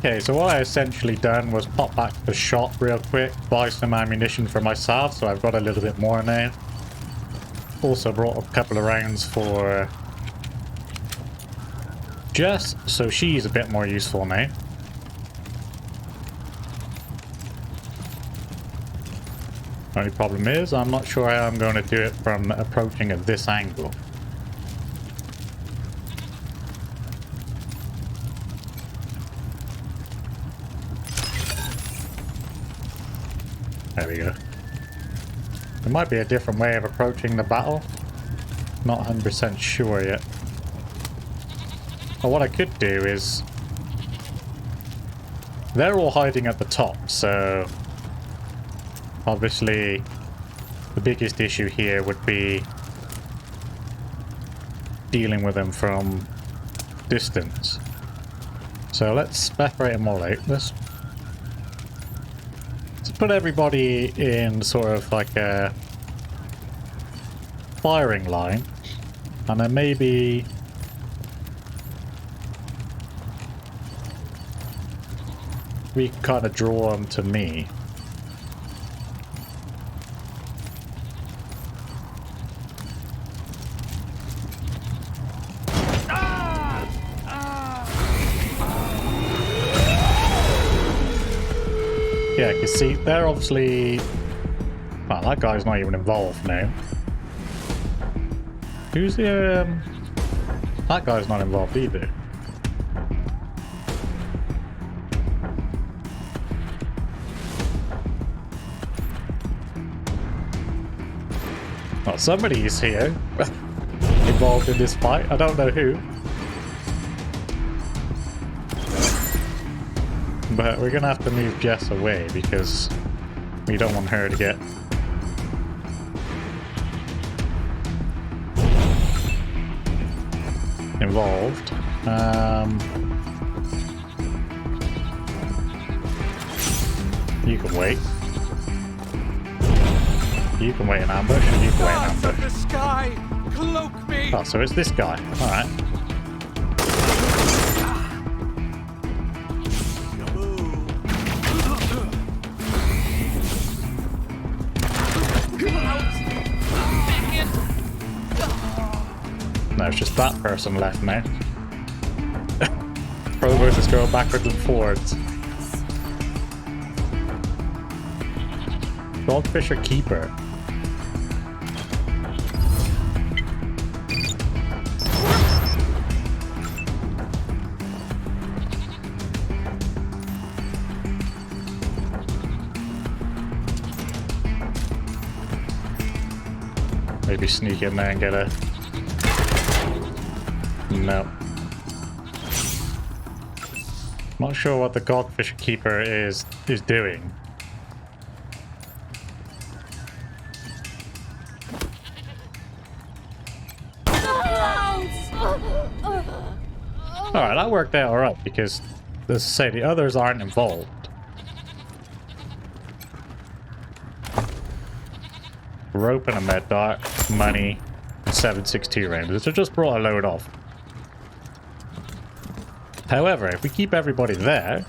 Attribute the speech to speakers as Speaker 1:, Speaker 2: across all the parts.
Speaker 1: Okay, so what I essentially done was pop back to the shop real quick, buy some ammunition for myself, so I've got a little bit more now. Also brought a couple of rounds for Jess, so she's a bit more useful now. Only problem is, I'm not sure how I'm going to do it from approaching at this angle. There we go. There might be a different way of approaching the battle. Not 100% sure yet. But what I could do is... they're all hiding at the top, so... obviously, the biggest issue here would be dealing with them from distance. So let's separate them all out. Let's put everybody in sort of like a firing line, and then maybe we can kind of draw them to me. Yeah, you see, they're obviously... well, that guy's not even involved now. Who's the... that guy's not involved either. Well, somebody is here. Involved in this fight. I don't know who. But we're gonna have to move Jess away because we don't want her to get involved. You can wait. You can wait in ambush, and you can wait in ambush.
Speaker 2: The sky, cloak me.
Speaker 1: Oh, so it's this guy. Alright. No, it's just that person left now. Provost is going backwards and forwards. Dogfisher Keeper. Maybe sneak in there and get a... no. Not sure what the Dogfisher Keeper is doing. Alright, that worked out alright because, as I say, the others aren't involved. Rope and a med dart, money, and 7.62 rounds. So just brought a load off. However, if we keep everybody there,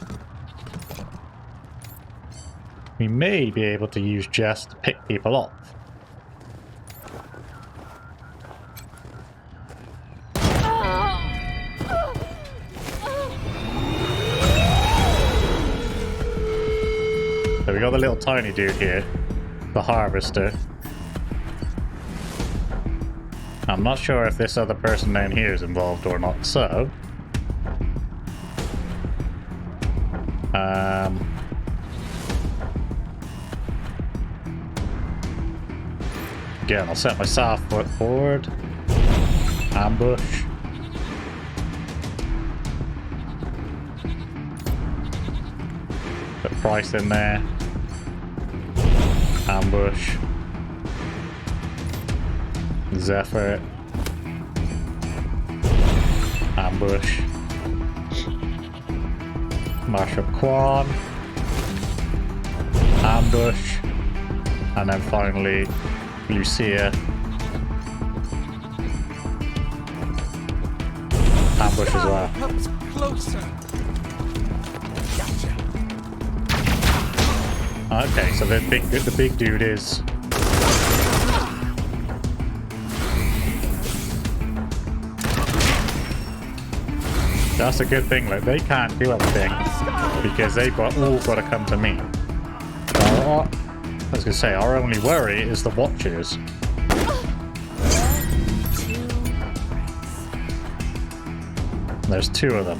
Speaker 1: we may be able to use Jess to pick people off. So we got the little tiny dude here, the harvester. I'm not sure if this other person down here is involved or not, so... again, I'll set myself forward. Ambush. Put Price in there. Ambush. Zephyr. Ambush. Mash up Quan. Ambush. And then finally Lucia. Ambush as well.
Speaker 2: Comes closer.
Speaker 1: Okay, so the big dude is... That's a good thing, like, they can't do anything because they've all got to come to me. I was going to say, our only worry is the Watchers. There's 2 of them.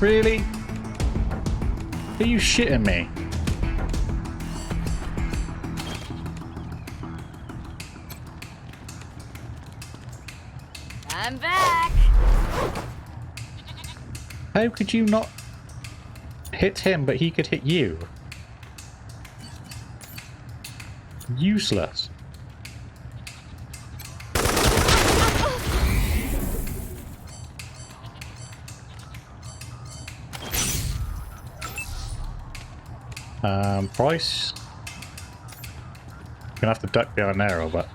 Speaker 1: Really? Are you shitting me?
Speaker 3: I'm back.
Speaker 1: How could you not hit him, but he could hit you? Useless. Price. Gonna have to duck behind an arrow, but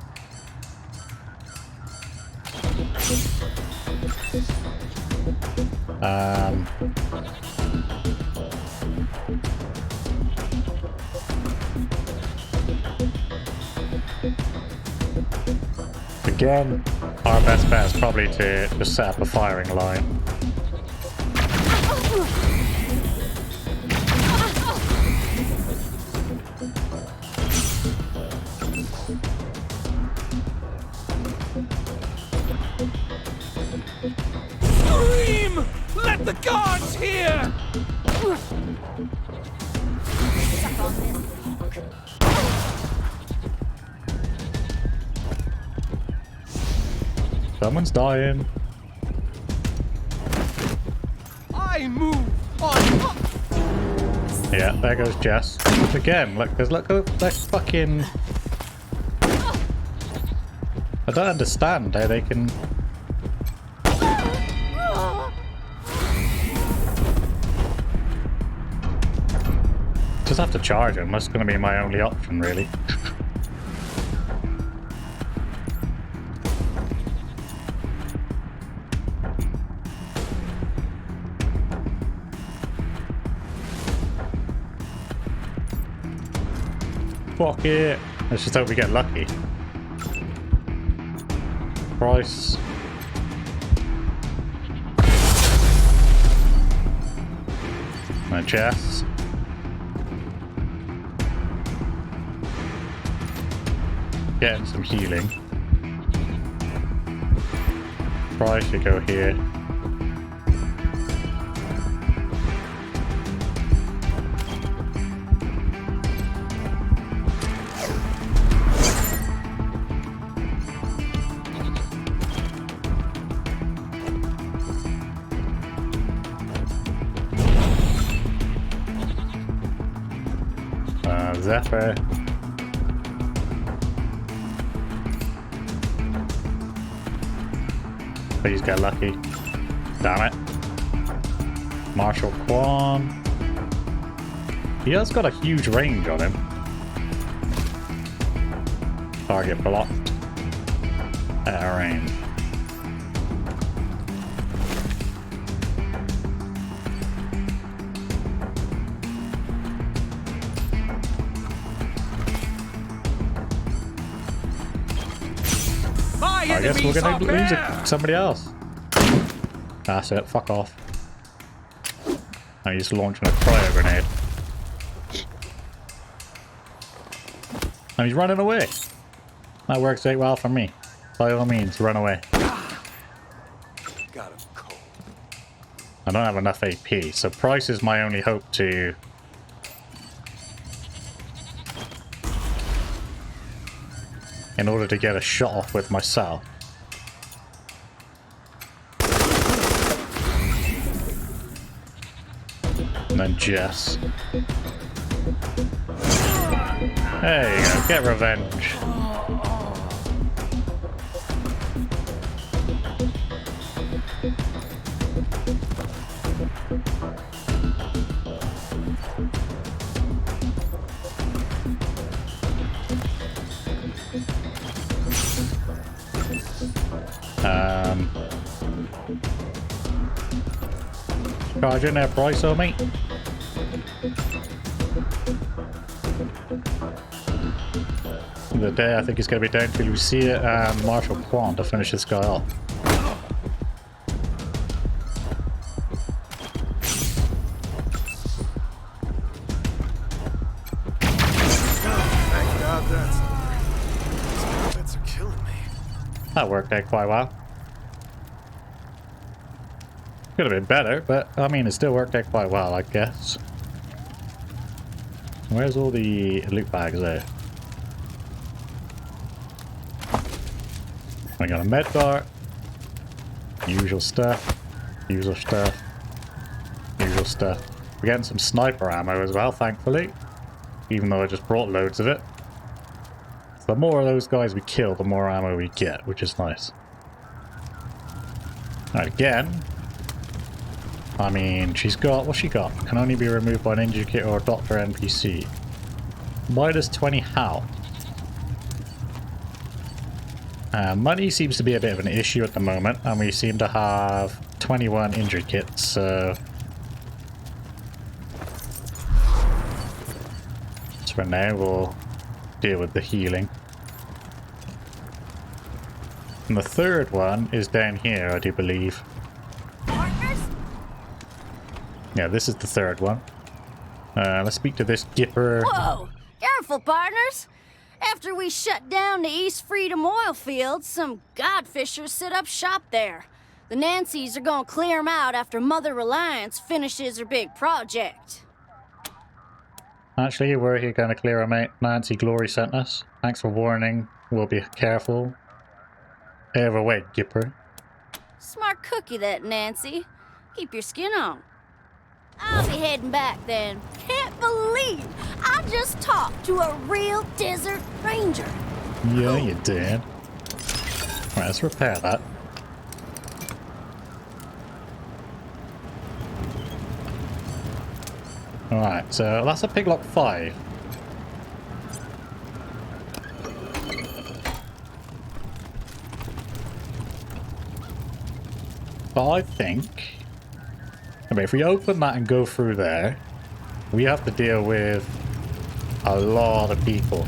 Speaker 1: again, our best bet is probably to just set up a firing line.
Speaker 2: Scream! Let the gods hear!
Speaker 1: Someone's dying.
Speaker 2: I move on.
Speaker 1: Yeah, there goes Jess. Again, look, there's look at that fucking... I don't understand how they can... Just have to charge him. That's going to be my only option, really. Fuck it. Let's just hope we get lucky. Price. My chest. Getting some healing. Price, you go here. Zephyr. Please get lucky. Damn it. Marshal Quan. He has got a huge range on him. Target blocked. At range. I guess we're gonna lose it. Somebody else. That's it. Fuck off. Now he's launching a cryo grenade. And he's running away. That works out well for me. By all means, run away.
Speaker 2: Got him cold.
Speaker 1: I don't have enough AP, so Price is my only hope to... in order to get a shot off with myself. And then Jess. There you go, get revenge. Charge in there, Bryce, oh mate. The day I think it's going to be down to Lucia and Marshall Quan to finish this guy off.
Speaker 3: Thank God that's over. These puppets are killing me.
Speaker 1: That worked out quite well. Could have been better, but I mean, it still worked out quite well, I guess. Where's all the loot bags there? I got a med dart. Usual stuff. Usual stuff. Usual stuff. We're getting some sniper ammo as well, thankfully. Even though I just brought loads of it. So the more of those guys we kill, the more ammo we get, which is nice. Alright, again. I mean, she's got... What's she got? Can only be removed by an injured kit or a doctor NPC. Minus 20 how? Money seems to be a bit of an issue at the moment, and we seem to have 21 injured kits, so... So for now, we'll deal with the healing. And the third one is down here, I do believe. Yeah, this is the third one. Let's speak to this Gipper.
Speaker 4: Whoa! Careful, partners! After we shut down the East Freedom oil fields, some godfishers set up shop there. The Nancys are gonna clear them out after Mother Reliance finishes her big project.
Speaker 1: Actually, we're here going to clear them out. Nancy Glory sent us. Thanks for warning. We'll be careful. Overweight, Gipper.
Speaker 4: Smart cookie, that Nancy. Keep your skin on. I'll be heading back then. Can't believe I just talked to a real desert ranger.
Speaker 1: Yeah, you did. Right, let's repair that. Alright, so that's a Piglock 5. But I think... I mean, if we open that and go through there, we have to deal with a lot of people.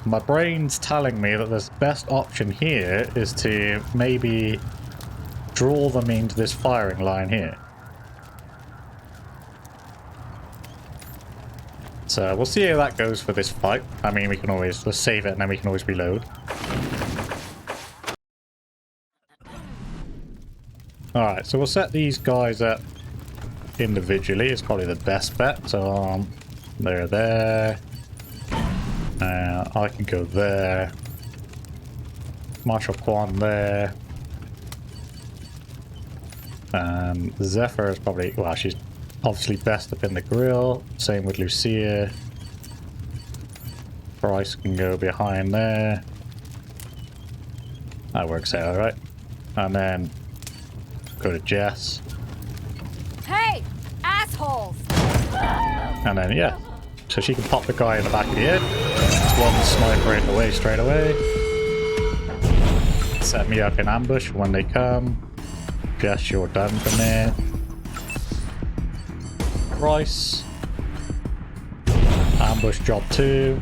Speaker 1: My brain's telling me that the best option here is to maybe draw them into this firing line here. So we'll see how that goes for this fight. I mean, we can always let's save it and then we can always reload. Alright, so we'll set these guys up individually. It's probably the best bet. So they're there. I can go there. Marshall Quan there. Zephyr is probably... Well, she's obviously best up in the grill. Same with Lucia. Bryce can go behind there. That works out alright. And then... go to Jess.
Speaker 4: Hey, assholes!
Speaker 1: And then, yeah. So she can pop the guy in the back of the head. It's one sniper in the way straight away. Set me up in ambush when they come. Jess, you're done from there. Bryce. Ambush job 2.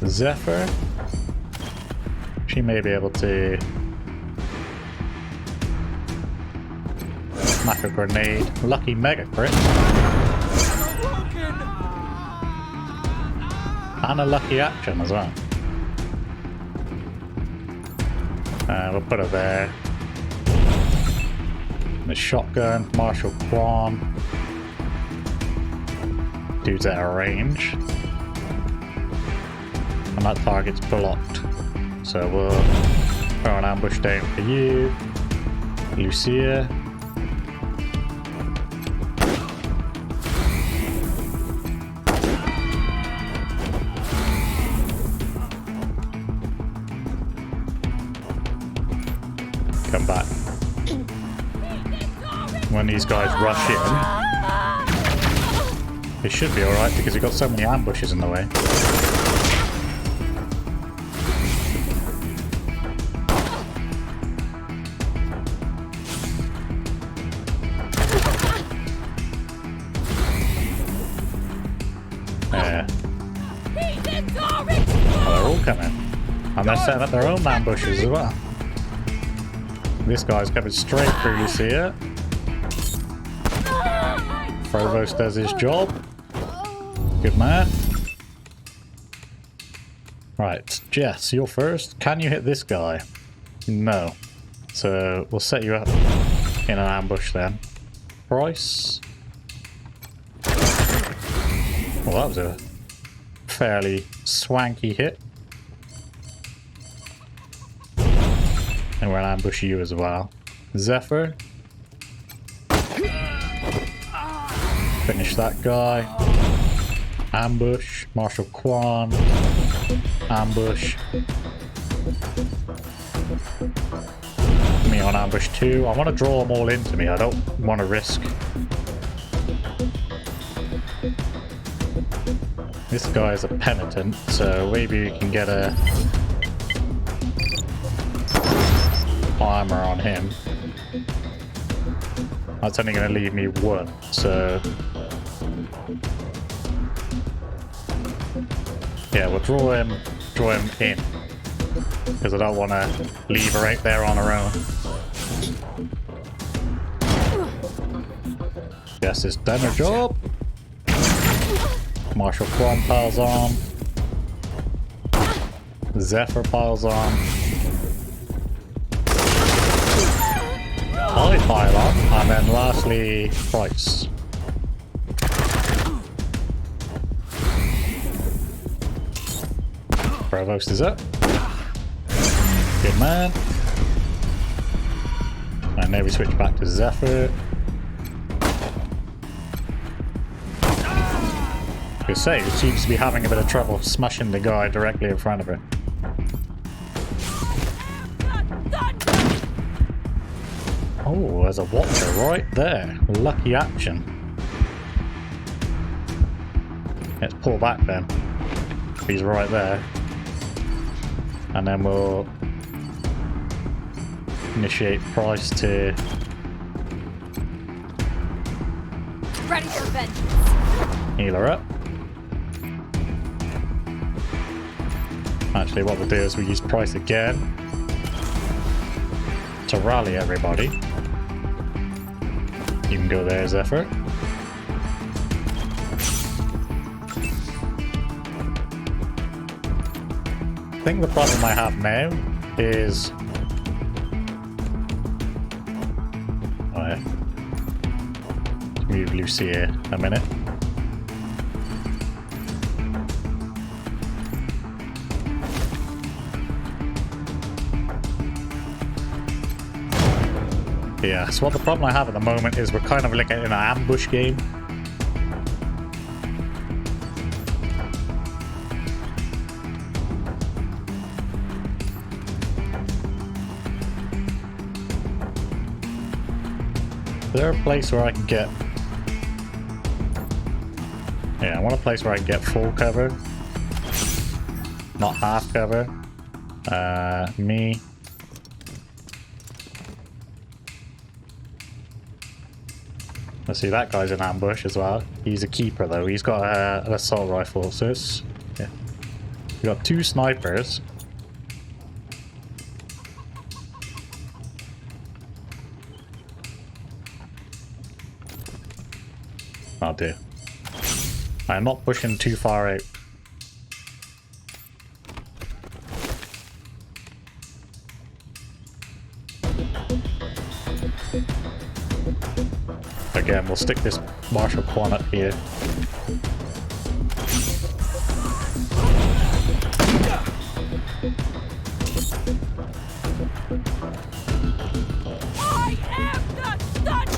Speaker 1: Zephyr. She may be able to... smack a grenade. Lucky mega crit. And a lucky action as well. We'll put her there. The shotgun, Marshall Quan. Dude's at a range. And that target's blocked. So we'll throw an ambush down for you. Lucia. Come back. When these guys rush in, they should be alright because we've got so many ambushes in the way. coming. And they're setting up their own ambushes as well. This guy's coming straight through, you see it? Provost does his job. Good man. Right, Jess, you're first. Can you hit this guy? No. So we'll set you up in an ambush then. Price. Well, that was a fairly swanky hit. And we'll ambush you as well. Zephyr. Finish that guy. Ambush. Marshal Quan. Ambush. Me on ambush 2. I want to draw them all into me. I don't want to risk. This guy is a penitent, so maybe we can get a armor on him. That's only going to leave me 1, so yeah, we'll draw him in, because I don't want to leave her right there on her own. Guess it's done her job. Marshal Quan piles on. Zephyr piles on. I pile on, and then lastly, Price. Provost is up. Good man. And now we switch back to Zephyr. I say, it seems to be having a bit of trouble smashing the guy directly in front of her. Oh, there's a watcher right there. Lucky action. Let's pull back then. He's right there. And then we'll initiate Price to...
Speaker 5: Ready for vengeance.
Speaker 1: Heal her up. Actually, what we'll do is we use Price again to rally everybody. You can go there, Zephyr. I think the problem I have now is... Oh yeah. Move Lucia a minute. Yeah, so what the problem I have at the moment is we're kind of like in an ambush game. Is there a place where I can get... Yeah, I want a place where I can get full cover. Not half cover. Me. Let's see, that guy's in ambush as well. He's a keeper though. He's got an assault rifle, so it's... Yeah. We got 2 snipers. I'll do. I'm not pushing too far out. Again, we'll stick this Marshal Quan up here.
Speaker 5: I am the thunder!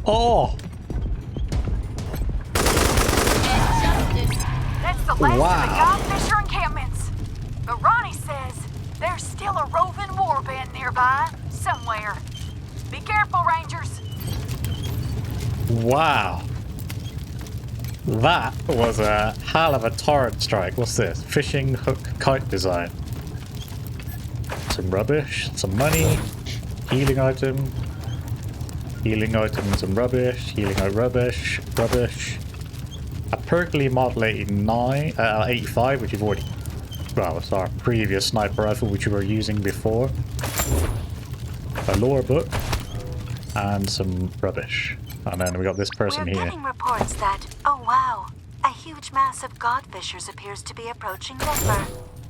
Speaker 1: Oh!
Speaker 6: That's the last
Speaker 1: Wow.
Speaker 6: of the Godfisher encampments. But Ronnie says there's still a roving warband nearby, somewhere. Be careful, Rangers.
Speaker 1: Wow. That was a hell of a torrent strike. What's this? Fishing hook kite design. Some rubbish, some money, healing item, and some rubbish, healing out rubbish, a Perkley Model 85, which you've already, well, it's our previous sniper rifle, which we were using before, a lore book, and some rubbish. And then we got this person
Speaker 7: We're
Speaker 1: here.
Speaker 7: getting reports that, oh wow, a huge mass of godfishers appears to be approaching Gipper.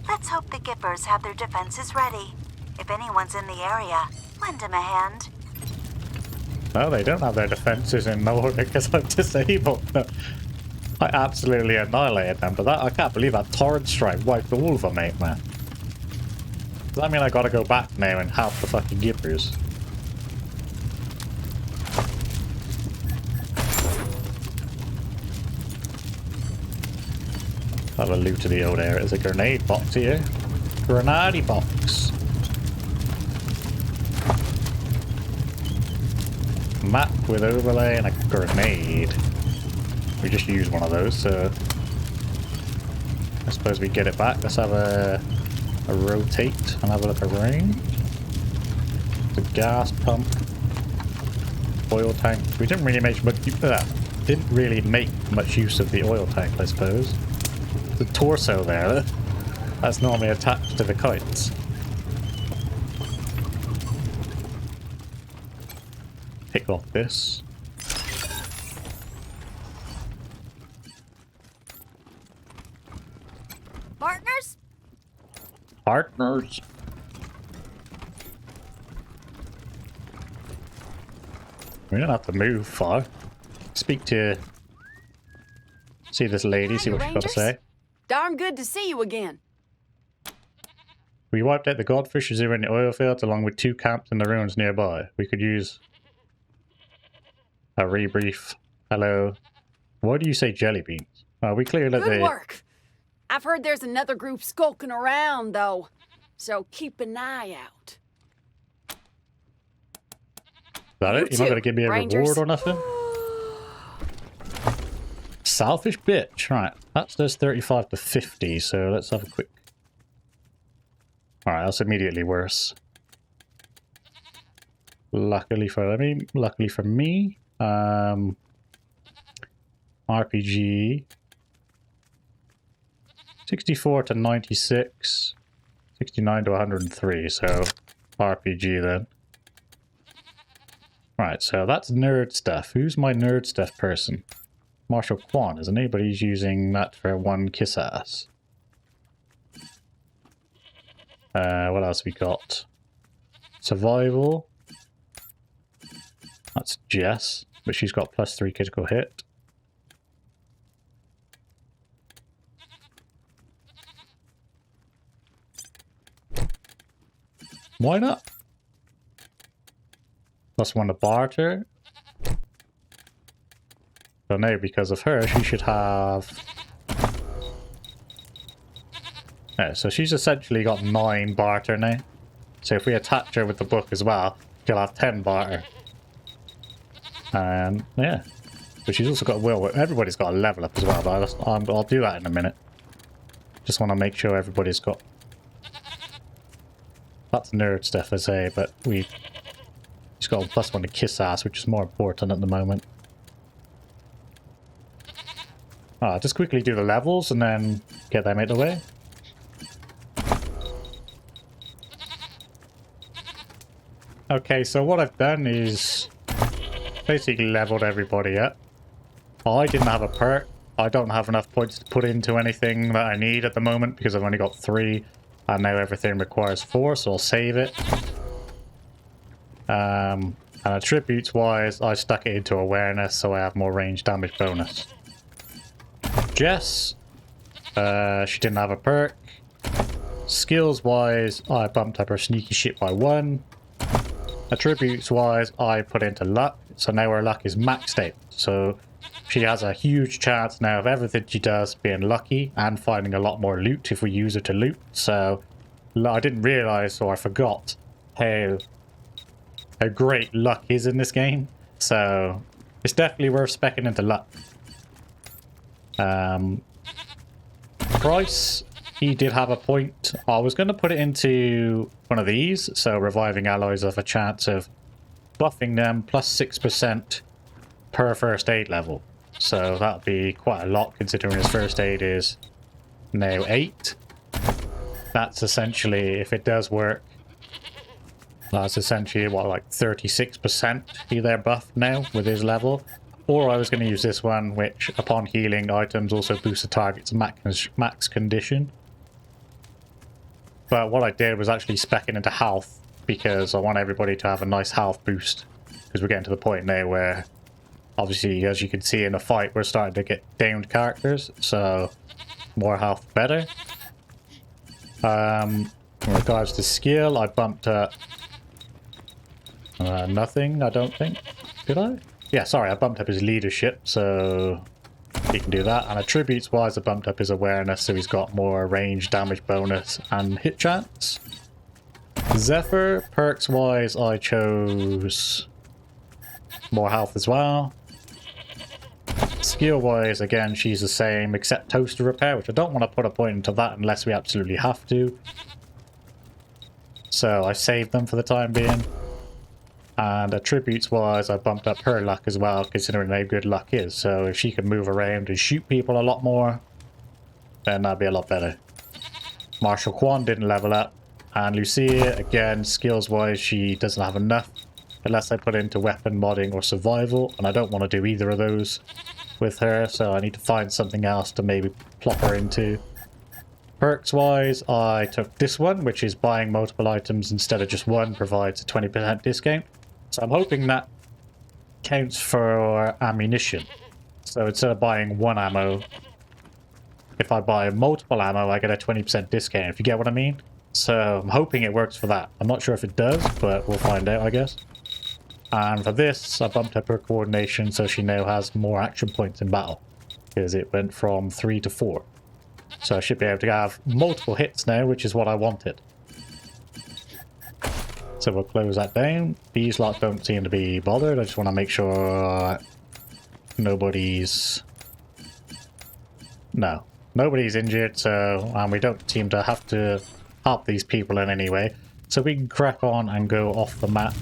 Speaker 7: Let's hope the Gippers have their defenses ready. If anyone's in the area, lend them a hand.
Speaker 1: No, they don't have their defenses in order because I'm disabled. I absolutely annihilated them, but that, I can't believe that torrent strike wiped all of them out, man. Does that mean I gotta go back now and help the fucking Gippers? Have a loot to the old area. There's a grenade box here. Grenade box. Map with overlay and a grenade. We just used one of those, so I suppose we get it back. Let's have a rotate and have a look around. The gas pump, oil tank. We didn't really make much use of that. Didn't really make much use of the oil tank, I suppose. The torso there, that's normally attached to the kites. Pick off this.
Speaker 4: Partners?
Speaker 1: Partners. We don't have to move far. Speak to... See this lady, see what she's got to say.
Speaker 5: Darn good to see you again.
Speaker 1: We wiped out the godfishers here in the oil fields along with 2 camps in the ruins nearby. We could use a rebrief. Hello. Why do you say jelly beans? We cleared that
Speaker 5: Good work. I've heard there's another group skulking around, though. So keep an eye out.
Speaker 1: Is that it? You're not going to give me a
Speaker 5: Rangers.
Speaker 1: reward or nothing? Selfish bitch. Right. That's those 35 to 50, so let's have a quick... Alright, that's immediately worse. Luckily for me, RPG 64 to 96, 69 to 103, so RPG then. Right, so that's nerd stuff. Who's my nerd stuff person? Marshall Kwan, isn't he? But he's using that for 1 kiss ass. What else we got? Survival. That's Jess, but she's got +3 critical hit. Why not? +1 to barter. So now, because of her, she should have... Yeah, so she's essentially got 9 barter now. So if we attach her with the book as well, she'll have 10 barter. And yeah, but she's also got will. Everybody's got a level up as well, but I'll do that in a minute. Just want to make sure everybody's got... That's nerd stuff, I say, but she's got a +1 to kiss ass, which is more important at the moment. Just quickly do the levels and then get them out of the way. Okay, so what I've done is basically leveled everybody up. I didn't have a perk. I don't have enough points to put into anything that I need at the moment because I've only got 3 and now everything requires 4, so I'll save it. And attributes wise, I stuck it into awareness so I have more range damage bonus. Jess, she didn't have a perk. Skills wise, I bumped up her sneaky shit by 1. Attributes wise, I put into luck, so now her luck is maxed out. So she has a huge chance now of everything she does being lucky and finding a lot more loot if we use her to loot. So I didn't realise, or I forgot how how great luck is in this game. So it's definitely worth speccing into luck. Price, he did have a point. I was going to put it into one of these, so reviving alloys have a chance of buffing them plus 6% per first aid level. So that'll be quite a lot considering his first aid is now 8. That's essentially, if it does work, that's essentially what, like 36% he there buffed now with his level. Or I was going to use this one, which upon healing items also boost the target's max condition. But what I did was actually spec it into health, because I want everybody to have a nice health boost. Because we're getting to the point now where, obviously, as you can see in the fight, we're starting to get downed characters. So, more health better. In regards to skill, I bumped up nothing, I don't think. Did I? Yeah, sorry, I bumped up his leadership, so he can do that. And attributes-wise, I bumped up his awareness, so he's got more range, damage bonus, and hit chance. Zephyr, perks-wise, I chose more health as well. Skill-wise, again, she's the same, except toaster repair, which I don't want to put a point into that unless we absolutely have to. So I saved them for the time being. And attributes-wise, I bumped up her luck as well, considering how good luck is. So if she can move around and shoot people a lot more, then that'd be a lot better. Marshall Kwan didn't level up. And Lucia, again, skills-wise, she doesn't have enough. Unless I put into weapon modding or survival. And I don't want to do either of those with her. So I need to find something else to maybe plop her into. Perks-wise, I took this one, which is buying multiple items instead of just one, provides a 20% discount. So I'm hoping that counts for ammunition. So instead of buying one ammo, if I buy multiple ammo, I get a 20% discount, if you get what I mean. So I'm hoping it works for that. I'm not sure if it does, but we'll find out, I guess. And for this, I bumped up her coordination so she now has more action points in battle. Because it went from 3 to 4. So I should be able to have multiple hits now, which is what I wanted. So we'll close that down. These lot don't seem to be bothered. I just want to make sure nobody's injured, so and we don't seem to have to help these people in any way. So we can crack on and go off the map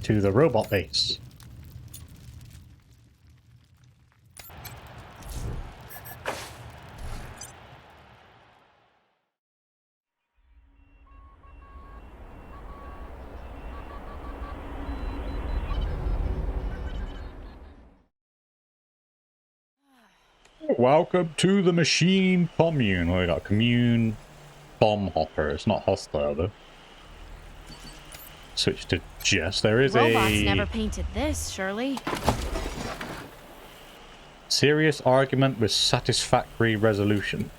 Speaker 1: to the robot base. Welcome to the machine commune. We got commune bomb hopper. It's not hostile though. Switch to Jess. There is
Speaker 8: Robots never painted this, surely.
Speaker 1: Serious argument with satisfactory resolution.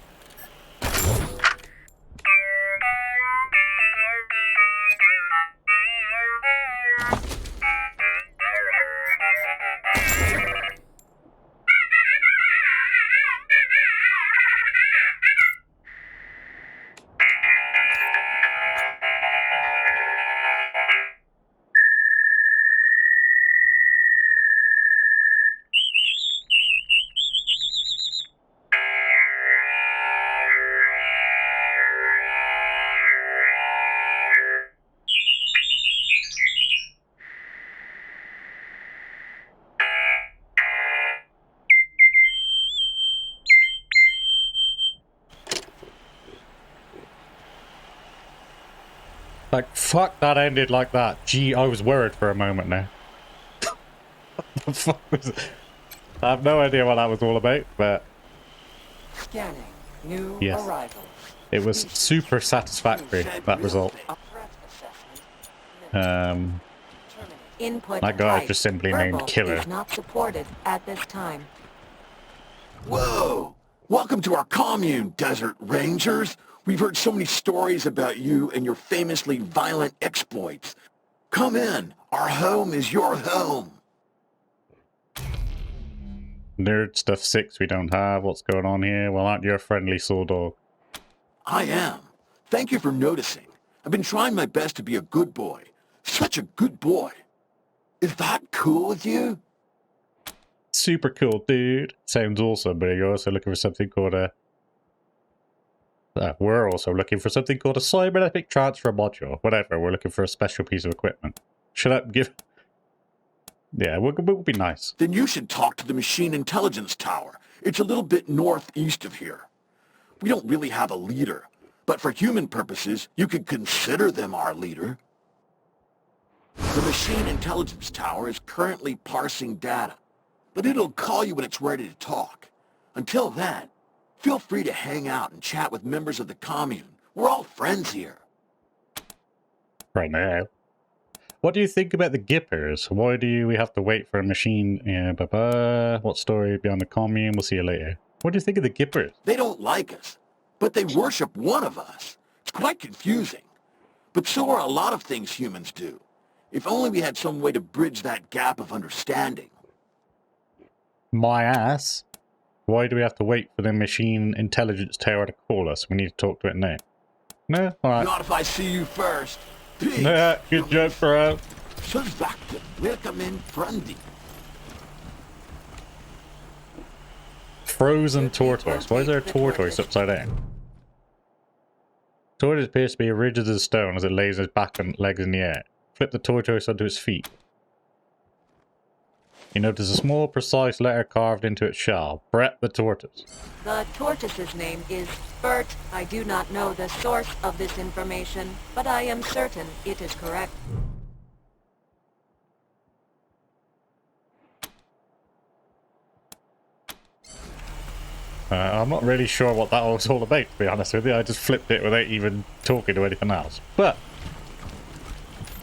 Speaker 1: Like, fuck, that ended like that. Gee, I was worried for a moment now. What the fuck was it? I have no idea what that was all about, but...
Speaker 9: Scanning. New
Speaker 1: yes.
Speaker 9: arrival.
Speaker 1: It was super satisfactory, that result.
Speaker 9: Input
Speaker 1: That guy
Speaker 9: type.
Speaker 1: just simply
Speaker 9: Verbal
Speaker 1: named Killer.
Speaker 9: is not supported at this time.
Speaker 10: Whoa! Welcome to our commune, Desert Rangers. We've heard so many stories about you and your famously violent exploits. Come in. Our home is your home.
Speaker 1: Nerd stuff 6 we don't have. What's going on here? Well, aren't you a friendly soul dog?
Speaker 10: I am. Thank you for noticing. I've been trying my best to be a good boy. Such a good boy. Is that cool with you?
Speaker 1: Super cool, dude. Sounds awesome, but you're also looking for something called a... we're also looking for something called a cybernetic transfer module. Whatever, we're looking for a special piece of equipment. Shut up, give... Yeah, we'll be nice.
Speaker 10: Then you should talk to the Machine Intelligence Tower. It's a little bit northeast of here. We don't really have a leader, but for human purposes, you could consider them our leader. The Machine Intelligence Tower is currently parsing data, but it'll call you when it's ready to talk. Until then, feel free to hang out and chat with members of the commune. We're all friends here.
Speaker 1: Right now. What do you think about the Gippers? Why do we have to wait for a machine? What story beyond the commune? We'll see you later. What do you think of the Gippers?
Speaker 10: They don't like us, but they worship one of us. It's quite confusing. But so are a lot of things humans do. If only we had some way to bridge that gap of understanding.
Speaker 1: My ass. Why do we have to wait for the Machine Intelligence Tower to call us? We need to talk to it now. No? Alright.
Speaker 10: Not if I see you first. Peace.
Speaker 1: Nah, good joke, bro.
Speaker 10: Suspect. Welcome in, friendly.
Speaker 1: Frozen tortoise. Why is there a tortoise upside down? Tortoise appears to be rigid as a stone as it lays its back and legs in the air. Flip the tortoise onto its feet. You notice a small, precise letter carved into its shell. Brett the tortoise.
Speaker 9: The tortoise's name is Bert. I do not know the source of this information, but I am certain it is correct.
Speaker 1: I'm not really sure what that was all about, to be honest with you. I just flipped it without even talking to anything else. But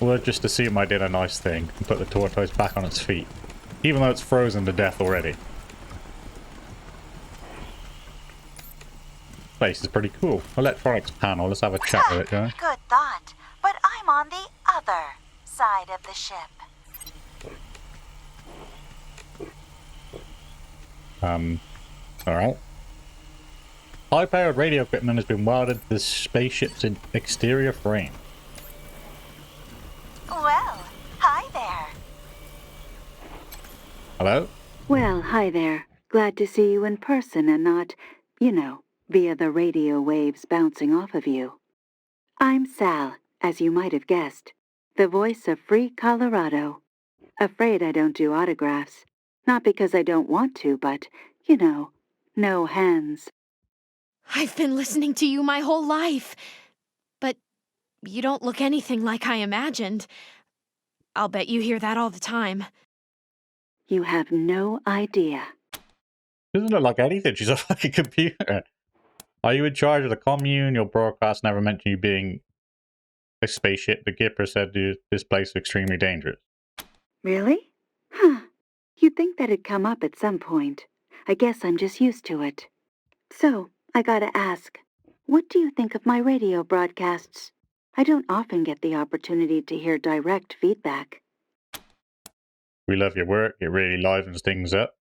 Speaker 1: we'll just assume I did a nice thing and put the tortoise back on its feet. Even though it's frozen to death already. Place is pretty cool. Electronics panel. Let's have a chat with it, guys.
Speaker 7: Good thought. But I'm on the other side of the ship.
Speaker 1: Alright. High-powered radio equipment has been welded to the spaceship's exterior frame.
Speaker 7: Well, hi there.
Speaker 1: Hello?
Speaker 11: Well, hi there. Glad to see you in person and not, you know, via the radio waves bouncing off of you. I'm Sal, as you might have guessed, the voice of Free Colorado. Afraid I don't do autographs. Not because I don't want to, but, you know, no hands.
Speaker 8: I've been listening to you my whole life. But you don't look anything like I imagined. I'll bet you hear that all the time.
Speaker 11: You have no idea.
Speaker 1: Doesn't look like anything. She's a fucking computer. Are you in charge of the commune? Your broadcast never mentioned you being a spaceship. The Gipper said this place is extremely dangerous.
Speaker 11: Really? Huh. You'd think that'd come up at some point. I guess I'm just used to it. So, I gotta ask, what do you think of my radio broadcasts? I don't often get the opportunity to hear direct feedback.
Speaker 1: We love your work. It really livens things up.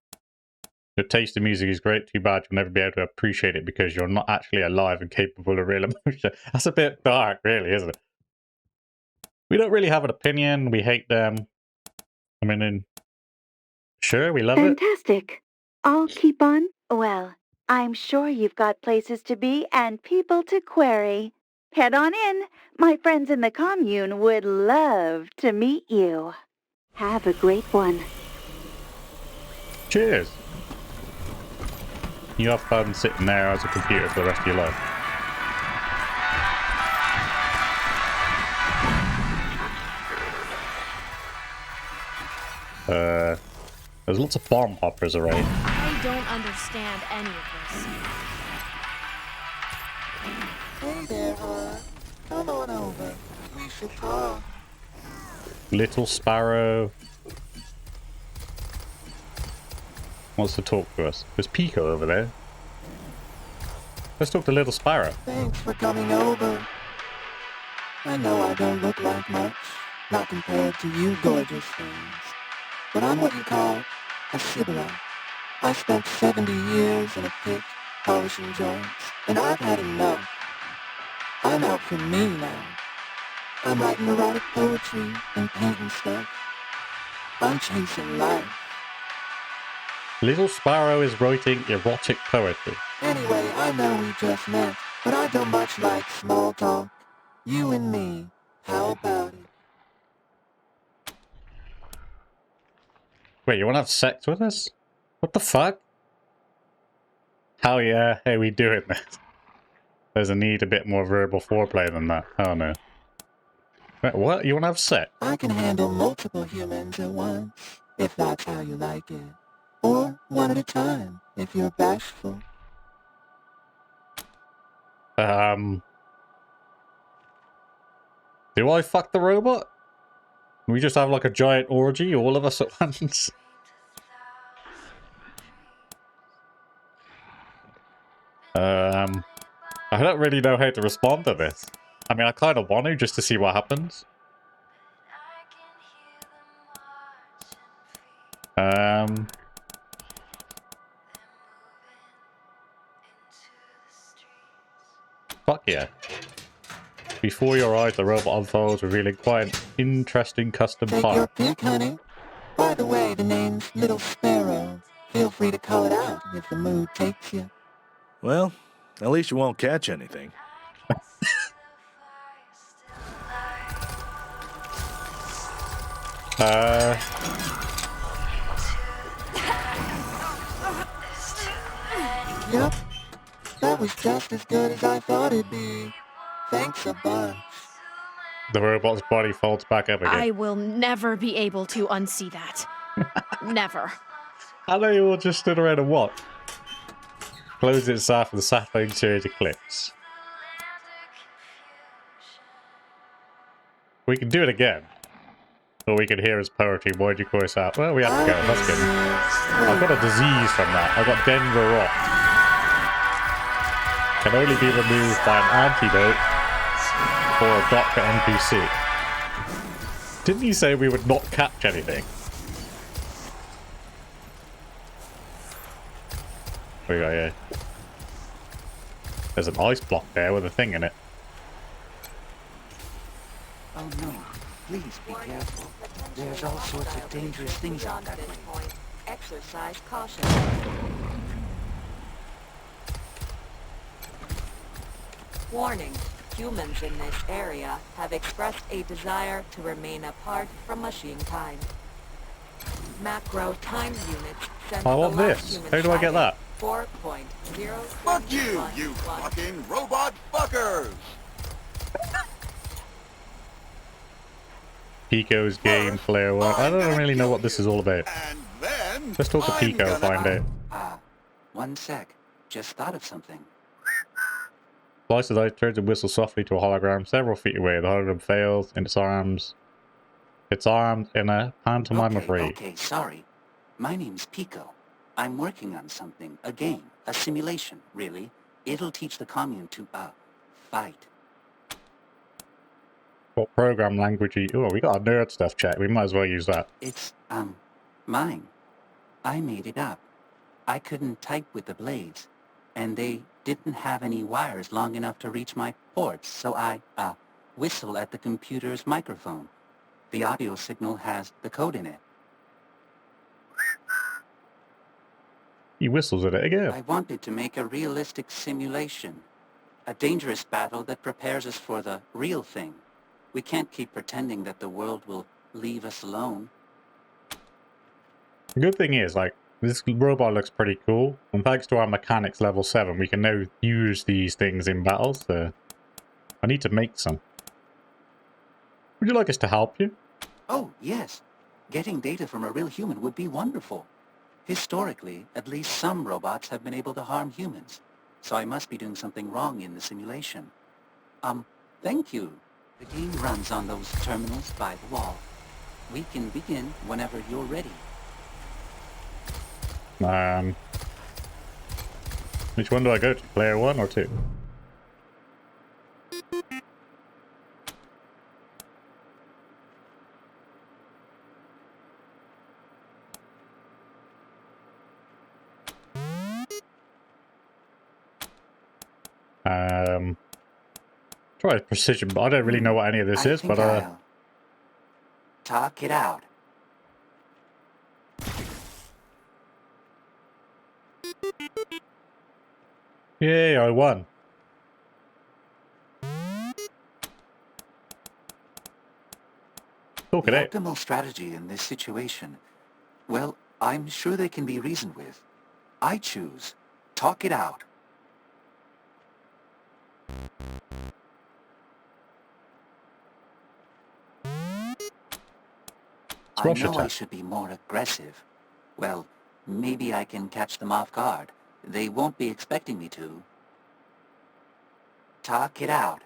Speaker 1: Your taste in music is great. Too bad you'll never be able to appreciate it because you're not actually alive and capable of real emotion. That's a bit dark, really, isn't it? We don't really have an opinion. We hate them. I mean, sure, we love it.
Speaker 11: Fantastic. I'll keep on. Well, I'm sure you've got places to be and people to query. Head on in. My friends in the commune would love to meet you. Have a great one.
Speaker 1: Cheers. You have fun sitting there as a computer for the rest of your life. There's lots of bomb hoppers around.
Speaker 8: I don't understand any of this.
Speaker 3: Hey there, come on over. We should talk.
Speaker 1: Little Sparrow wants to talk to us. There's Pico over there. Let's talk to Little Sparrow.
Speaker 3: Thanks for coming over. I know I don't look like much, not compared to you gorgeous things. But I'm what you call a Sibylla. I spent 70 years in a pit, polishing joints, and I've had enough. I'm out for me now. I'm writing erotic poetry and painting stuff. I'm chasing life.
Speaker 1: Little Sparrow is writing erotic poetry.
Speaker 3: Anyway, I know we just met, but I don't much like small talk. You and me, how about it?
Speaker 1: Wait, you want to have sex with us? What the fuck? Hell yeah, hey, we doing this. There's a need a bit more verbal foreplay than that. Oh no. Wait, what? You want to have sex?
Speaker 3: I can handle multiple humans at once, if that's how you like it. Or one at a time, if you're bashful.
Speaker 1: Do I fuck the robot? We just have like a giant orgy, all of us at once? I don't really know how to respond to this. I mean, I kind of want to, just to see what happens. Fuck yeah. Before your eyes, the robot unfolds, revealing quite an interesting custom
Speaker 3: Take your
Speaker 1: part.
Speaker 3: pick, honey. By the way, the name's Little Sparrow. Feel free to call it out if the mood takes you.
Speaker 12: Well, at least you won't catch anything.
Speaker 3: Yep, that was just as good as I thought it'd be. Thanks a bunch.
Speaker 1: The robot's body folds back up again.
Speaker 8: I will never be able to unsee that. Never.
Speaker 1: I know you all just stood around and what? Closed itself with a satisfying series of clicks. We can do it again. Or we can hear his poetry. Why'd you call us out? Well, we have to go. That's good. I've got a disease from that. I got Denver rot. Can only be removed by an antidote or a doctor NPC. Didn't he say we would not catch anything? What do we got here? There's an ice block there with a thing in it.
Speaker 3: Oh no, please be careful. There's all sorts of dangerous things out that way.
Speaker 9: Exercise caution. Warning. Humans in this area have expressed a desire to remain apart from machine kind. Macro time units sent
Speaker 1: I want
Speaker 9: the last
Speaker 1: this.
Speaker 9: human
Speaker 1: How do I get that?
Speaker 9: 4.0.
Speaker 10: Fuck you, you fucking robot fuckers!
Speaker 1: Pico's game, player one. I don't really know what this is all about. Let's talk to Pico, find out.
Speaker 3: One sec. Just thought of something.
Speaker 1: Slices out, turns and whistles softly to a hologram several feet away. The hologram fails in its arms. Its arms in a pantomime of rage.
Speaker 3: Okay, sorry. My name's Pico. I'm working on something. A game. A simulation, really. It'll teach the commune to, fight.
Speaker 1: What program language are you... Oh, we got a nerd stuff chat. We might as well use that.
Speaker 3: It's, mine. I made it up. I couldn't type with the blades, and they didn't have any wires long enough to reach my ports, so I, whistle at the computer's microphone. The audio signal has the code in it.
Speaker 1: He whistles at it again.
Speaker 3: I wanted to make a realistic simulation. A dangerous battle that prepares us for the real thing. We can't keep pretending that the world will leave us alone.
Speaker 1: The good thing is, like, this robot looks pretty cool. And thanks to our mechanics level 7, we can now use these things in battles. So I need to make some. Would you like us to help you?
Speaker 3: Oh, yes. Getting data from a real human would be wonderful. Historically, at least some robots have been able to harm humans. So I must be doing something wrong in the simulation. Thank you. The game runs on those terminals by the wall. We can begin whenever you're ready.
Speaker 1: Which one do I go to? Player 1 or 2? Try precision, but I don't really know what any of this is, but
Speaker 13: I'll talk it out.
Speaker 1: yay, I won. Talk it
Speaker 13: The
Speaker 1: out.
Speaker 13: optimal strategy in this situation, well, I'm sure they can be reasoned with. I choose talk it out. I know I should be more aggressive. Well, maybe I can catch them off guard. They won't be expecting me to. Talk it out.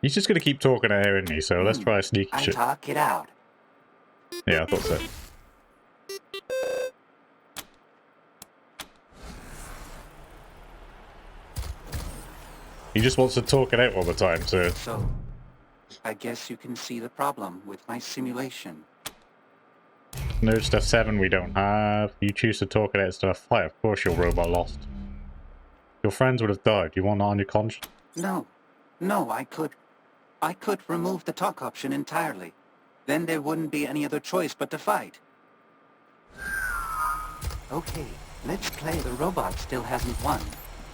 Speaker 1: He's just gonna keep talking at her, isn't he? So let's try a sneaky shit.
Speaker 13: Talk it out.
Speaker 1: Yeah, I thought so. He just wants to talk it out all the time, so...
Speaker 13: So, I guess you can see the problem with my simulation.
Speaker 1: No stuff 7 we don't have. You choose to talk it out instead of fight. Of course your robot lost. Your friends would have died. You want that on your conscience?
Speaker 13: No, I could remove the talk option entirely. Then there wouldn't be any other choice but to fight. Okay, let's play. The robot still hasn't won.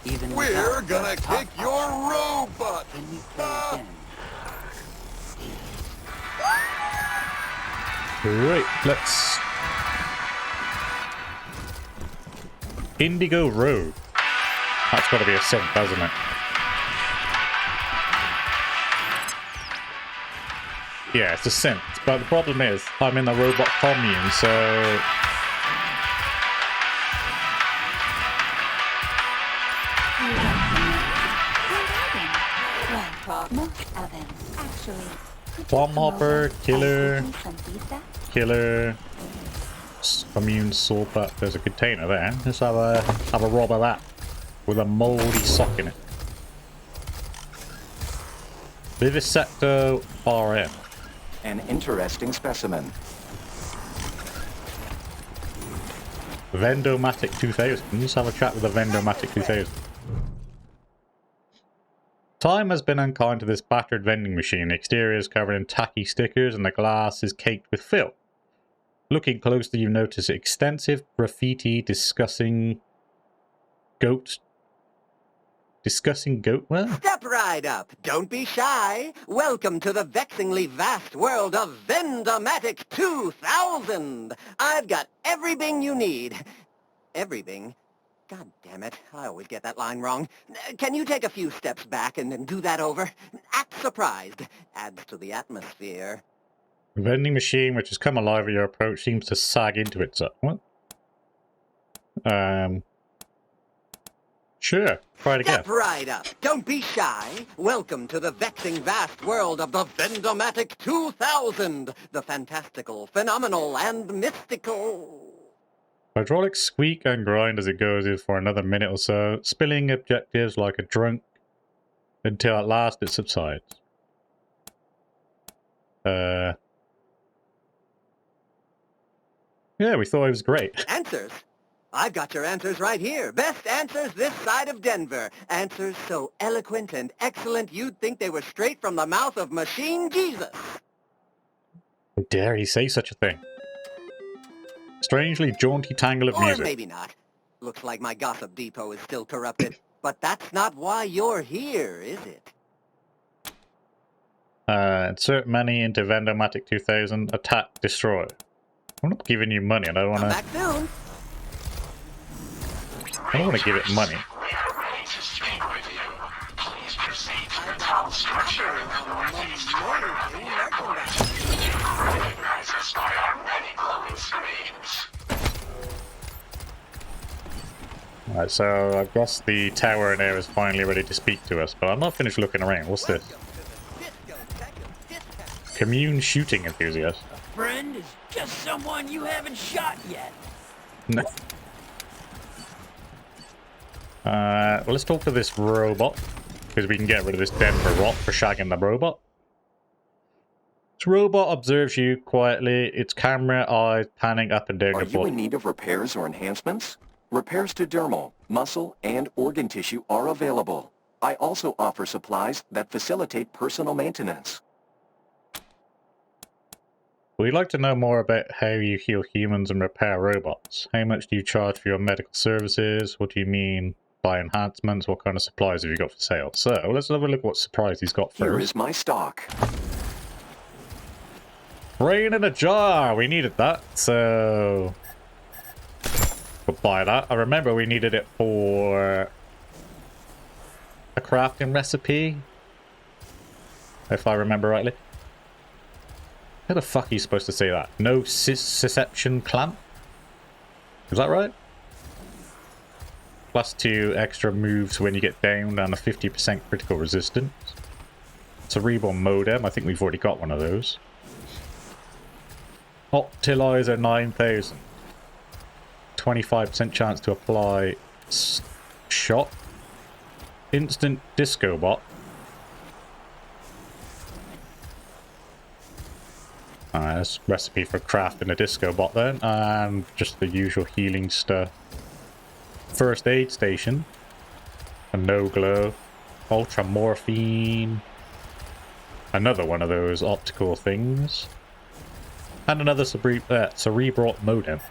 Speaker 13: Even
Speaker 10: We're gonna kick your robot!
Speaker 13: Can we play again?
Speaker 1: Right, let's... Indigo Road. That's gotta be a synth, hasn't it? Yeah, it's a synth, but the problem is, I'm in the robot commune, so... Bomb hopper, killer, commune sorter. There's a container there. Let's have a rob of that with a moldy sock in it. Vivisector RM.
Speaker 13: An interesting specimen.
Speaker 1: Vendomatic 2000. Let's have a chat with the Vendomatic 2000. Time has been unkind to this battered vending machine. The exterior is covered in tacky stickers and the glass is caked with filth. Looking closely, you notice extensive graffiti discussing goat. Well,
Speaker 14: step right up. Don't be shy. Welcome to the vexingly vast world of Vendomatic 2000. I've got everything you need. Everything? God damn it, I always get that line wrong. Can you take a few steps back and do that over? Act surprised. Adds to the atmosphere.
Speaker 1: The vending machine, which has come alive at your approach, seems to sag into itself. What? Sure. Try it again.
Speaker 14: Step right up. Don't be shy. Welcome to the vexing vast world of the Vendomatic 2000. The fantastical, phenomenal, and mystical.
Speaker 1: Hydraulics squeak and grind as it goes in for another minute or so, spilling objectives like a drunk until at last it subsides. Yeah, we thought it was great.
Speaker 14: Answers? I've got your answers right here. Best answers this side of Denver. Answers so eloquent and excellent you'd think they were straight from the mouth of Machine Jesus.
Speaker 1: How dare he say such a thing? Strangely jaunty tangle of music.
Speaker 14: Or maybe not. Looks like my gossip depot is still corrupted. But that's not why you're here, is it?
Speaker 1: Insert money into Vendomatic 2000. Attack, destroy. I'm not giving you money. I don't want to.
Speaker 14: Come back soon.
Speaker 1: I don't want to give it money. Alright, so I guess the tower in there is finally ready to speak to us, but I'm not finished looking around. What's this? Commune shooting enthusiast.
Speaker 2: A friend is just someone you haven't shot yet.
Speaker 1: No. Well, let's talk to this robot, because we can get rid of this Denver rot for shagging the robot. This robot observes you quietly, its camera eyes panning up and down
Speaker 10: Are
Speaker 1: your
Speaker 10: you
Speaker 1: body.
Speaker 10: in need of repairs or enhancements? Repairs to dermal, muscle, and organ tissue are available. I also offer supplies that facilitate personal maintenance.
Speaker 1: We'd like to know more about how you heal humans and repair robots. How much do you charge for your medical services? What do you mean by enhancements? What kind of supplies have you got for sale? So, let's have a look at what supplies he's got first.
Speaker 10: Here is my stock.
Speaker 1: Rain in a jar! We needed that, so... we'll buy that. I remember we needed it for... a crafting recipe. If I remember rightly. How the fuck are you supposed to say that? No Scisception clamp? Is that right? +2 extra moves when you get downed and a 50% critical resistance. Cerebral modem, I think we've already got one of those. Optilizer 9000. 25% chance to apply shot. Instant disco bot. Alright, that's recipe for crafting a disco bot then, and just the usual healing stuff. First aid station. A no glow. Ultra morphine. Another one of those optical things. And another cerebral modem.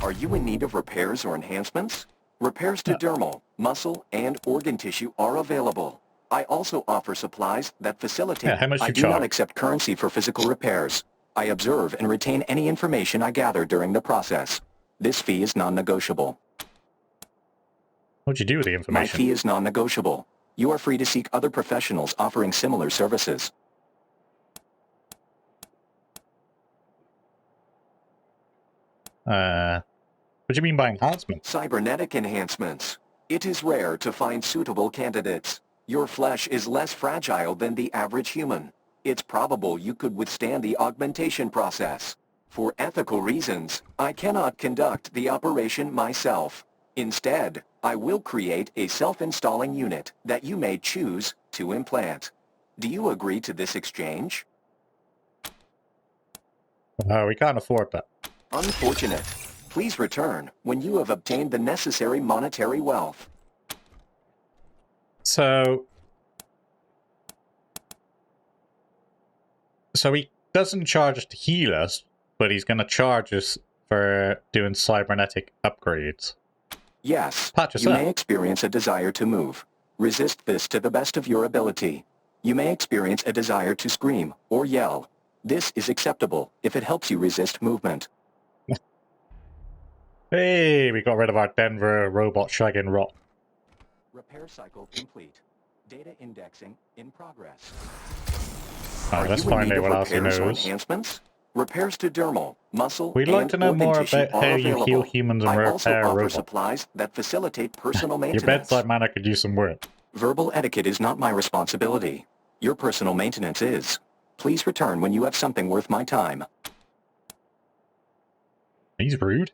Speaker 10: Are you in need of repairs or enhancements? Repairs to dermal, muscle, and organ tissue are available. I also offer supplies that facilitate...
Speaker 1: Yeah, how much
Speaker 10: I
Speaker 1: you
Speaker 10: do
Speaker 1: charge?
Speaker 10: not accept currency for physical repairs. I observe and retain any information I gather during the process. This fee is non-negotiable.
Speaker 1: What'd you do with the
Speaker 10: My
Speaker 1: information?
Speaker 10: fee is non-negotiable. You are free to seek other professionals offering similar services.
Speaker 1: What do you mean by enhancements?
Speaker 10: Cybernetic enhancements. It is rare to find suitable candidates. Your flesh is less fragile than the average human. It's probable you could withstand the augmentation process. For ethical reasons, I cannot conduct the operation myself. Instead, I will create a self-installing unit that you may choose to implant. Do you agree to this exchange?
Speaker 1: We can't afford that.
Speaker 10: Unfortunate. Please return when you have obtained the necessary monetary wealth.
Speaker 1: So he doesn't charge us to heal us, but he's going to charge us for doing cybernetic upgrades.
Speaker 10: Yes,
Speaker 1: Patch us
Speaker 10: you
Speaker 1: up.
Speaker 10: may experience a desire to move. Resist this to the best of your ability. You may experience a desire to scream or yell. This is acceptable if it helps you resist movement.
Speaker 1: Hey, we got rid of our Denver robot shagging rock.
Speaker 10: Repair cycle complete. Data indexing in progress.
Speaker 1: Alright, let's
Speaker 10: you in
Speaker 1: find
Speaker 10: need
Speaker 1: out
Speaker 10: of
Speaker 1: what else he
Speaker 10: repairs or
Speaker 1: knows.
Speaker 10: enhancements? Repairs to dermal, muscle,
Speaker 1: We'd like
Speaker 10: and
Speaker 1: to know
Speaker 10: organ
Speaker 1: more
Speaker 10: tissue
Speaker 1: about
Speaker 10: are
Speaker 1: how you
Speaker 10: available.
Speaker 1: heal humans and
Speaker 10: I also
Speaker 1: repair
Speaker 10: offer
Speaker 1: robots.
Speaker 10: supplies that facilitate personal
Speaker 1: Your
Speaker 10: maintenance.
Speaker 1: bedside manner could use some work.
Speaker 10: Verbal etiquette is not my responsibility. Your personal maintenance is. Please return when you have something worth my time.
Speaker 1: He's rude.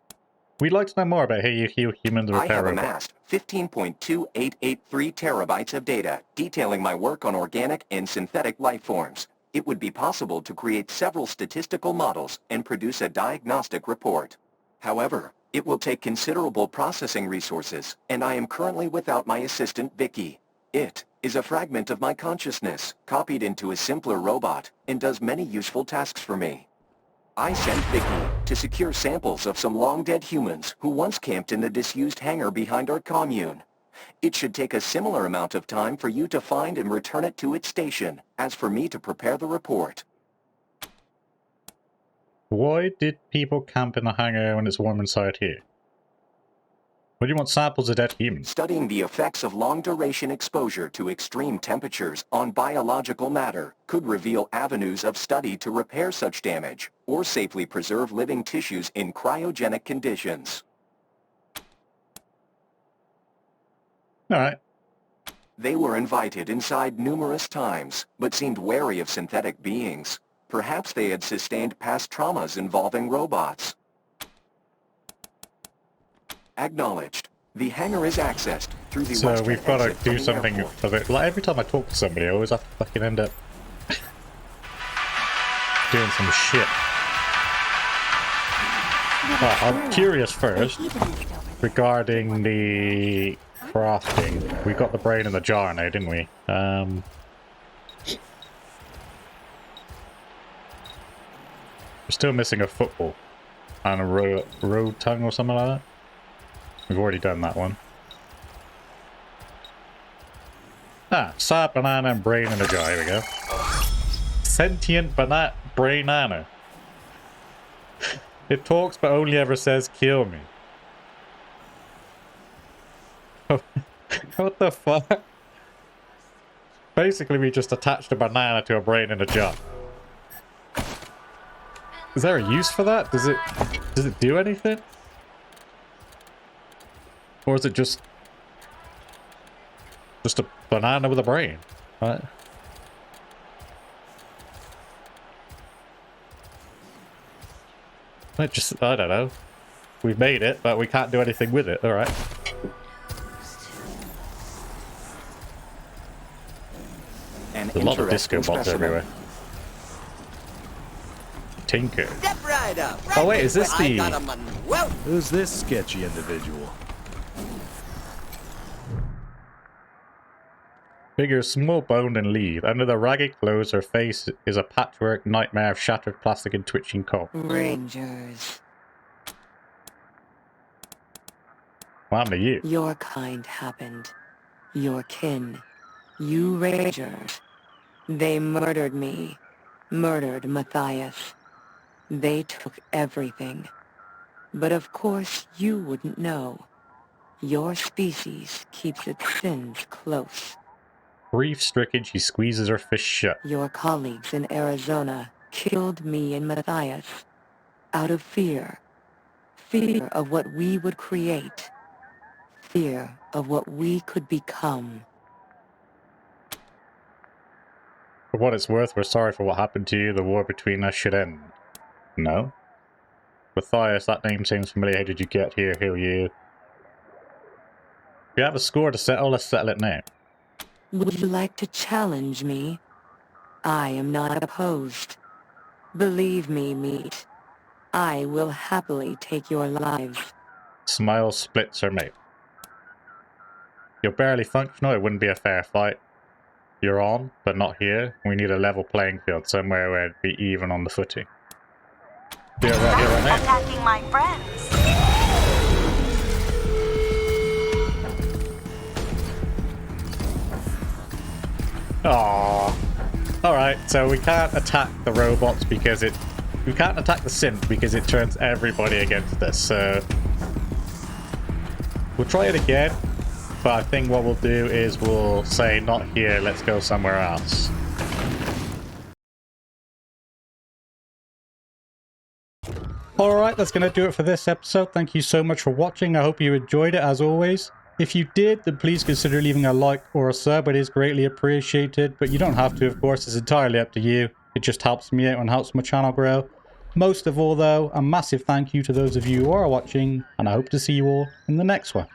Speaker 1: We'd like to know more about how you heal humans and
Speaker 10: I
Speaker 1: repair
Speaker 10: have
Speaker 1: robots.
Speaker 10: amassed 15.2883 terabytes of data detailing my work on organic and synthetic life forms. It would be possible to create several statistical models and produce a diagnostic report. However, it will take considerable processing resources, and I am currently without my assistant Vicky. It is a fragment of my consciousness, copied into a simpler robot, and does many useful tasks for me. I sent Vicky to secure samples of some long-dead humans who once camped in the disused hangar behind our commune. It should take a similar amount of time for you to find and return it to its station, as for me to prepare the report.
Speaker 1: Why did people camp in the hangar when it's warm inside here? Why do you want samples of dead humans?
Speaker 10: Studying the effects of long-duration exposure to extreme temperatures on biological matter could reveal avenues of study to repair such damage, or safely preserve living tissues in cryogenic conditions.
Speaker 1: Alright.
Speaker 10: They were invited inside numerous times, but seemed wary of synthetic beings. Perhaps they had sustained past traumas involving robots. Acknowledged. The hangar is accessed through the
Speaker 1: So
Speaker 10: western
Speaker 1: we've got to
Speaker 10: exit from
Speaker 1: do
Speaker 10: the
Speaker 1: something
Speaker 10: airport.
Speaker 1: for it. Like every time I talk to somebody, I always have to fucking end up doing some shit. Well, I'm curious first regarding the crafting. We got the brain in the jar now, didn't we? We're still missing a football and a road tongue or something like that. We've already done that one. Ah, sad banana and brain in a jar. Here we go. Sentient brainana. It talks but only ever says kill me. What the fuck? Basically, we just attached a banana to a brain in a jar. Is there a use for that? Does it do anything? Or is it just a banana with a brain? Right? I don't know. We've made it, but we can't do anything with it. Alright. There's a lot of disco balls everywhere. Tinker.
Speaker 14: Step right up. Right
Speaker 1: Oh wait, is this the...
Speaker 12: Who's this sketchy individual?
Speaker 1: Figure small-boned and lean. Under the ragged clothes, her face is a patchwork nightmare of shattered plastic and twitching cold.
Speaker 9: Rangers.
Speaker 1: What happened to you?
Speaker 9: Your kind happened. Your kin. You Rangers. They murdered me. Murdered Matthias. They took everything. But of course you wouldn't know. Your species keeps its sins close.
Speaker 1: Grief-stricken, she squeezes her fist shut.
Speaker 9: Your colleagues in Arizona killed me and Matthias. Out of fear. Fear of what we would create. Fear of what we could become.
Speaker 1: For what it's worth, we're sorry for what happened to you. The war between us should end. No? Matthias, that name seems familiar. How did you get here? Who are you? If you have a score to settle, let's settle it now.
Speaker 9: Would you like to challenge me? I am not opposed. Believe me, meat. I will happily take your lives.
Speaker 1: Smile splits her mate. You're barely functional, it wouldn't be a fair fight. You're on, but not here. We need a level playing field, somewhere where it'd be even on the footing. You're right here, right now.
Speaker 7: Attacking my friends.
Speaker 1: Aww. Alright, so we can't attack the robots because we can't attack the synth because it turns everybody against us, so... We'll try it again, but I think what we'll do is we'll say not here, let's go somewhere else. Alright, that's going to do it for this episode. Thank you so much for watching. I hope you enjoyed it as always. If you did, then please consider leaving a like or a sub. It is greatly appreciated, but you don't have to, of course. It's entirely up to you. It just helps me out and helps my channel grow. Most of all, though, a massive thank you to those of you who are watching, and I hope to see you all in the next one.